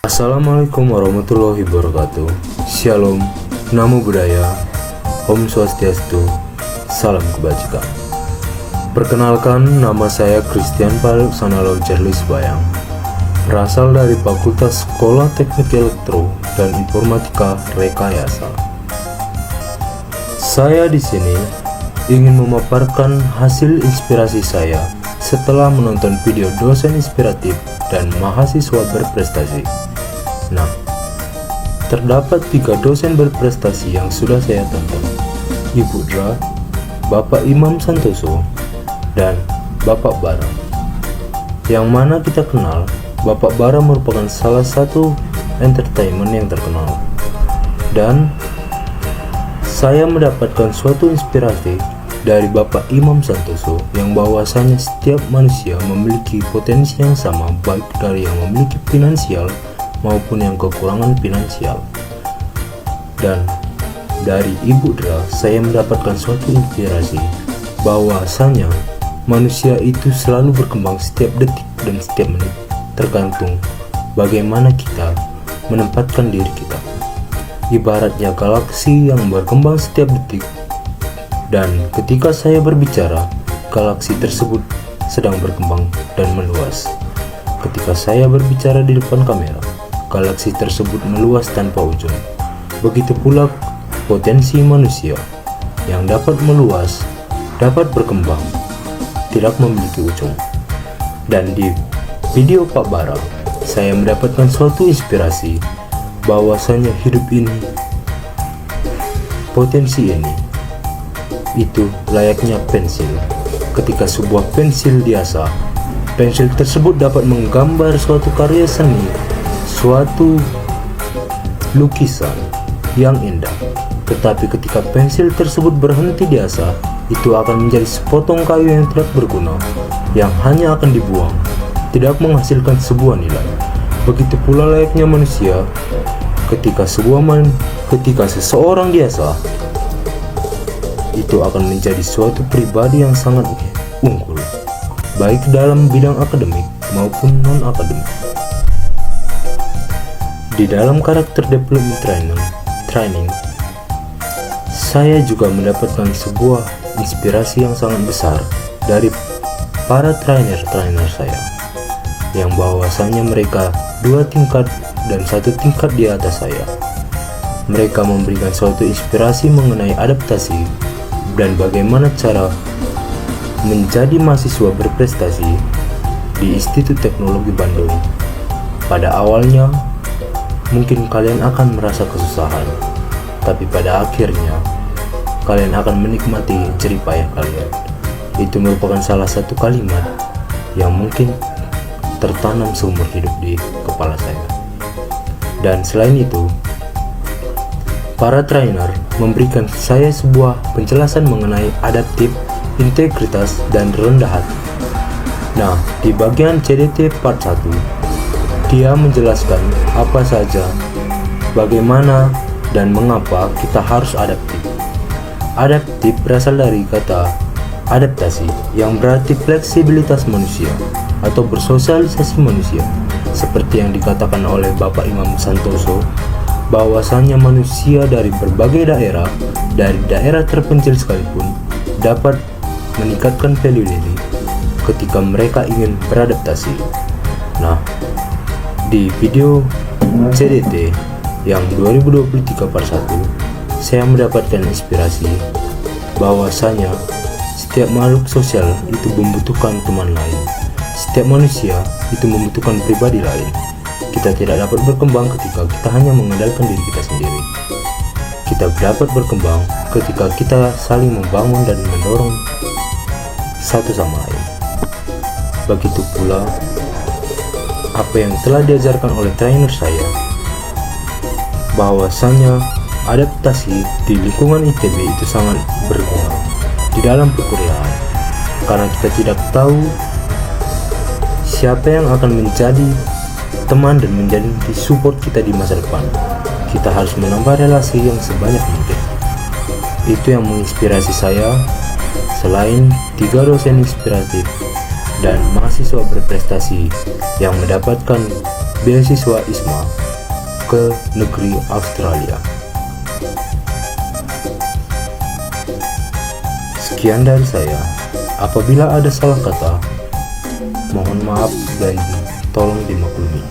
Assalamualaikum warahmatullahi wabarakatuh. Shalom, Namo Buddhaya, Om Swastiastu, Salam Kebajikan. Perkenalkan, nama saya Christian Paluksanalo Charles Bayang, berasal dari Fakultas Sekolah Teknik Elektro dan Informatika Rekayasa. Saya di sini ingin memaparkan hasil inspirasi saya setelah menonton video dosen inspiratif dan mahasiswa berprestasi. Nah, terdapat 3 dosen berprestasi yang sudah saya tonton: Ibu Dra, Bapak Imam Santoso, dan Bapak Bara. Yang mana kita kenal, Bapak Bara merupakan salah satu entertainment yang terkenal. Dan saya mendapatkan suatu inspirasi dari Bapak Imam Santoso yang bahwasanya setiap manusia memiliki potensi yang sama, baik dari yang memiliki finansial maupun yang kekurangan finansial. Dan dari Ibu Dra saya mendapatkan suatu inspirasi bahwasanya manusia itu selalu berkembang setiap detik dan setiap menit, tergantung bagaimana kita menempatkan diri kita. Ibaratnya galaksi yang berkembang setiap detik, dan ketika saya berbicara, galaksi tersebut sedang berkembang dan meluas. Ketika saya berbicara di depan kamera, galaksi tersebut meluas tanpa ujung. Begitu pula potensi manusia yang dapat meluas, dapat berkembang, tidak memiliki ujung. Dan di video Pak Bara, saya mendapatkan suatu inspirasi bahwasanya hidup ini, potensi ini, itu layaknya pensil. Ketika sebuah pensil diasah, pensil tersebut dapat menggambar suatu karya seni, suatu lukisan yang indah. Tetapi ketika pensil tersebut berhenti diasah, itu akan menjadi sepotong kayu yang tidak berguna, yang hanya akan dibuang, tidak menghasilkan sebuah nilai. Begitu pula layaknya manusia, ketika seseorang diasah, itu akan menjadi suatu pribadi yang sangat unggul, baik dalam bidang akademik maupun non-akademik. Di dalam karakter development training, saya juga mendapatkan sebuah inspirasi yang sangat besar dari para trainer saya, yang bahwasanya mereka 2 tingkat dan 1 tingkat di atas saya. Mereka memberikan suatu inspirasi mengenai adaptasi dan bagaimana cara menjadi mahasiswa berprestasi di Institut Teknologi Bandung. Pada awalnya mungkin kalian akan merasa kesusahan, tapi pada akhirnya kalian akan menikmati jerih payah kalian. Itu merupakan salah satu kalimat yang mungkin tertanam seumur hidup di kepala saya. Dan selain itu, para trainer memberikan saya sebuah penjelasan mengenai adaptif, integritas, dan rendah hati. Nah, di bagian CDT part 1, dia menjelaskan apa saja, bagaimana, dan mengapa kita harus adaptif. Adaptif berasal dari kata adaptasi, yang berarti fleksibilitas manusia atau bersosialisasi manusia. Seperti yang dikatakan oleh Bapak Imam Santoso, bahwasanya manusia dari berbagai daerah, dari daerah terpencil sekalipun, dapat meningkatkan value diri ketika mereka ingin beradaptasi. Nah, di video CDT yang 2023 part 1, saya mendapatkan inspirasi bahwasanya setiap makhluk sosial itu membutuhkan teman lain. Setiap manusia itu membutuhkan pribadi lain. Kita tidak dapat berkembang ketika kita hanya mengandalkan diri kita sendiri. Kita dapat berkembang ketika kita saling membangun dan mendorong satu sama lain. Begitu pula apa yang telah diajarkan oleh trainer saya, bahwasanya adaptasi di lingkungan ITB itu sangat berguna di dalam perkuliahan, karena kita tidak tahu siapa yang akan menjadi teman dan menjadi support kita di masa depan. Kita harus menambah relasi yang sebanyak mungkin. Itu yang menginspirasi saya. Selain 3 dosen inspiratif dan mahasiswa berprestasi yang mendapatkan beasiswa ISMA ke negeri Australia. Sekian dari saya. Apabila ada salah kata, mohon maaf dan tolong dimaklumi.